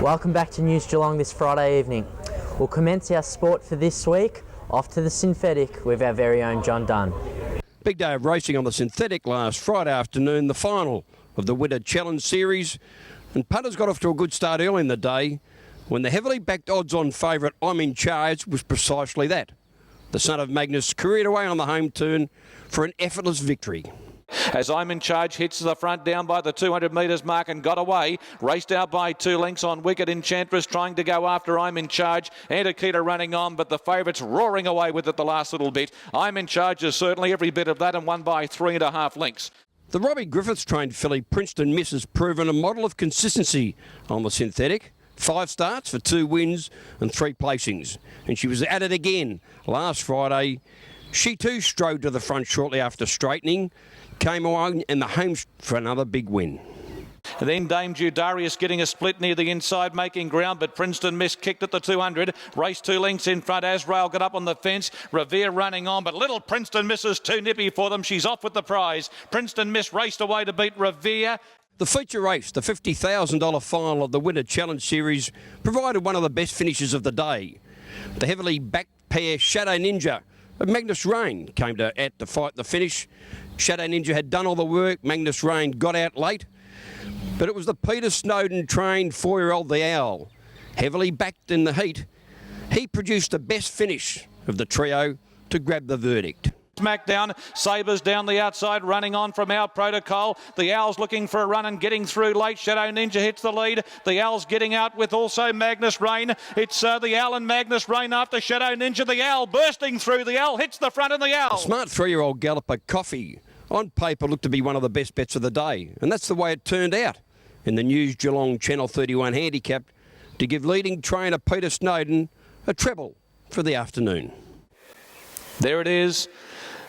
Welcome back to News Geelong this Friday evening. We'll commence our sport for this week off to the synthetic with our very own John Dunn. Big day of racing on the synthetic last Friday afternoon, the final of the Winter Challenge Series. And punters got off to a good start early in the day when the heavily backed odds-on favourite I'm In Charge was precisely that. The son of Magnus careered away on the home turn for an effortless victory. As I'm In Charge hits the front down by the 200 metres mark and got away. Raced out by 2 lengths on Wicked Enchantress, trying to go after I'm In Charge. Antiquita running on, but the favourites roaring away with it the last little bit. I'm In Charge is certainly every bit of that and won by 3.5 lengths. The Robbie Griffiths trained filly Princeton Miss has proven a model of consistency on the synthetic. 5 starts for 2 wins and 3 placings. And she was at it again last Friday. She too strode to the front shortly after straightening. Came on in the home for another big win. And then Dame Judarius getting a split near the inside, making ground, but Princeton Miss kicked at the 200. Raced 2 lengths in front. Azrael got up on the fence. Revere running on, but little Princeton Miss is too nippy for them. She's off with the prize. Princeton Miss raced away to beat Revere. The feature race, the $50,000 final of the Winter Challenge Series, provided one of the best finishes of the day. The heavily backed pair Shadow Ninja of Magnus Rain came to fight the finish. Shadow Ninja had done all the work. Magnus Rain got out late. But it was the Peter Snowden trained 4-year-old The Owl, heavily backed in the heat. He produced the best finish of the trio to grab the verdict. Smack down, Sabres down the outside, running on from Our Protocol. The Owl's looking for a run and getting through late. Shadow Ninja hits the lead. The Owl's getting out with also Magnus Rain. It's the Owl and Magnus Rain after Shadow Ninja. The Owl bursting through. The Owl hits the front and the Owl. A smart 3-year-old galloper Coffee on paper looked to be one of the best bets of the day. And that's the way it turned out in the News Geelong Channel 31 handicap to give leading trainer Peter Snowden a treble for the afternoon. There it is.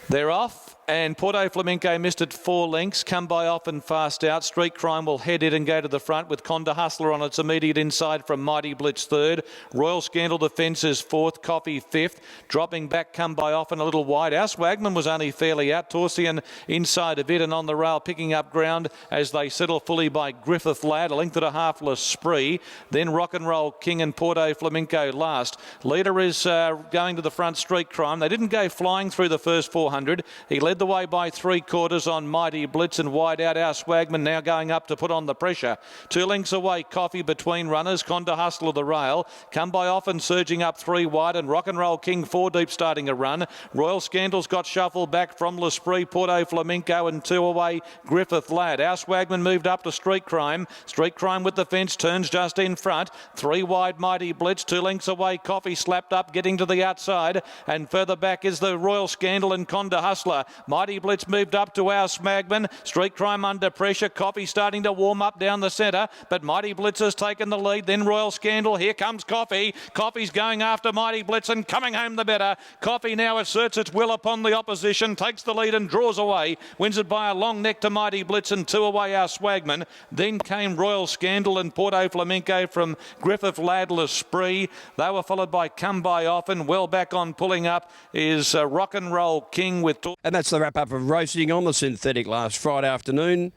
They're off, and Porto Flamenco missed it 4 lengths. Come by off and fast out. Street Crime will head in and go to the front with Conda Hustler on its immediate inside from Mighty Blitz 3rd. Royal Scandal Defence is 4th. Coffee 5th. Dropping back, Come by off and a little wide. Our Swagman was only fairly out. Torsian inside of it and on the rail picking up ground as they settle fully by Griffith Lad. A length and a half Spree. Then Rock and Roll King and Porto Flamenco last. Leader is going to the front, Street Crime. They didn't go flying through the first 400. He led the way by 3/4 on Mighty Blitz and wide out. Our Swagman now going up to put on the pressure. 2 lengths away, Coffee between runners. Conda Hustler the rail. Come by off and surging up 3 wide, and Rock and Roll King 4 deep starting a run. Royal Scandals got shuffled back from L'Esprit, Porto Flamenco and 2 away, Griffith Lad. Our Swagman moved up to Street Crime. Street Crime with the fence turns just in front. 3 wide, Mighty Blitz. 2 lengths away, Coffee slapped up getting to the outside, and further back is the Royal Scandal and Conda Hustler. Mighty Blitz moved up to Our Smagman. Street Crime under pressure. Coffee starting to warm up down the centre, but Mighty Blitz has taken the lead. Then Royal Scandal. Here comes Coffee. Coffee's going after Mighty Blitz and coming home the better. Coffee now asserts its will upon the opposition, takes the lead and draws away. Wins it by a long neck to Mighty Blitz and 2 away, Our Swagman. Then came Royal Scandal and Porto Flamenco from Griffith Lad L'Esprit. They were followed by Come By Off, and well back on pulling up is Rock and Roll King with... And that's the wrap-up of racing on the synthetic last Friday afternoon.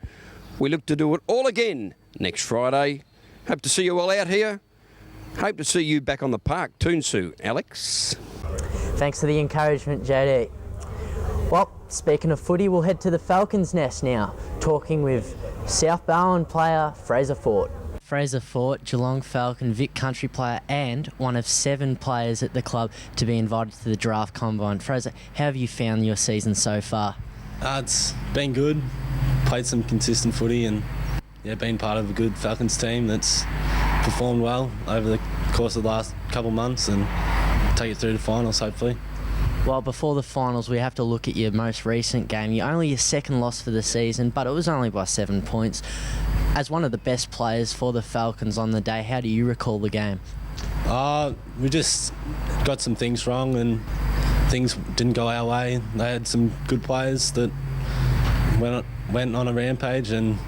We look to do it all again next Friday. Hope to see you all out here. Hope to see you back on the park too soon, Alex. Thanks for the encouragement, JD. Well, speaking of footy, we'll head to the Falcons' nest now, talking with South Barwon player Fraser Fort. Fraser Fort, Geelong Falcon, Vic Country player and one of 7 players at the club to be invited to the draft combine. Fraser, how have you found your season so far? It's been good. Played some consistent footy and been part of a good Falcons team that's performed well over the course of the last couple of months and take it through to finals hopefully. Well, before the finals, we have to look at your most recent game. You only your 2nd loss for the season, but it was only by 7 points. As one of the best players for the Falcons on the day, how do you recall the game? We just got some things wrong and things didn't go our way. They had some good players that went on a rampage, and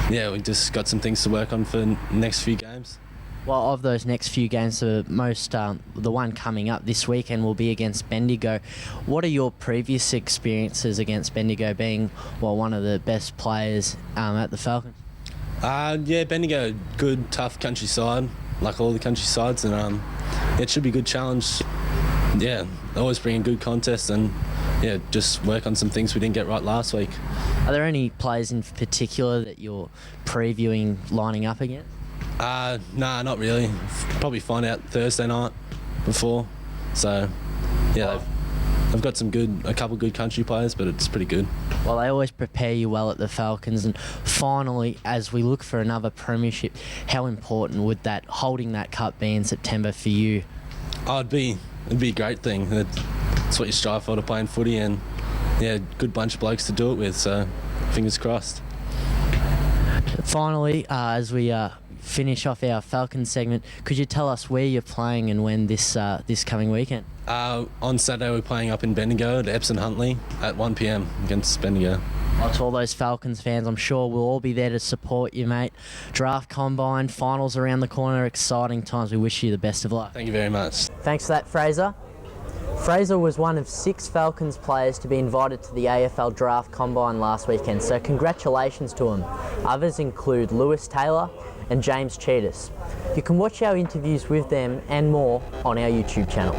we just got some things to work on for the next few games. Well, of those next few games, the one coming up this weekend will be against Bendigo. What are your previous experiences against Bendigo, being one of the best players at the Falcons? Yeah, Bendigo, good, tough countryside, like all the countrysides, and it should be a good challenge. Yeah, always bring a good contest, and yeah, just work on some things we didn't get right last week. Are there any players in particular that you're previewing lining up against? Nah, not really. Probably find out Thursday night before. So, yeah, they've got a couple good country players, but it's pretty good. Well, they always prepare you well at the Falcons. And finally, as we look for another premiership, how important would holding that cup be in September for you? Oh, it'd be a great thing. That's what you strive for, to play in footy, and yeah, good bunch of blokes to do it with. So, fingers crossed. Finally, as we finish off our Falcons segment, could you tell us where you're playing and when this coming weekend? On Saturday we're playing up in Bendigo at Epsom Huntley at 1 p.m. against Bendigo. Well, to all those Falcons fans, I'm sure we'll all be there to support you, mate. Draft combine, finals around the corner, exciting times. We wish you the best of luck. Thank you very much. Thanks for that, Fraser. Fraser was one of 6 Falcons players to be invited to the AFL Draft Combine last weekend, so congratulations to him. Others include Lewis Taylor and James Cheetahs. You can watch our interviews with them and more on our YouTube channel.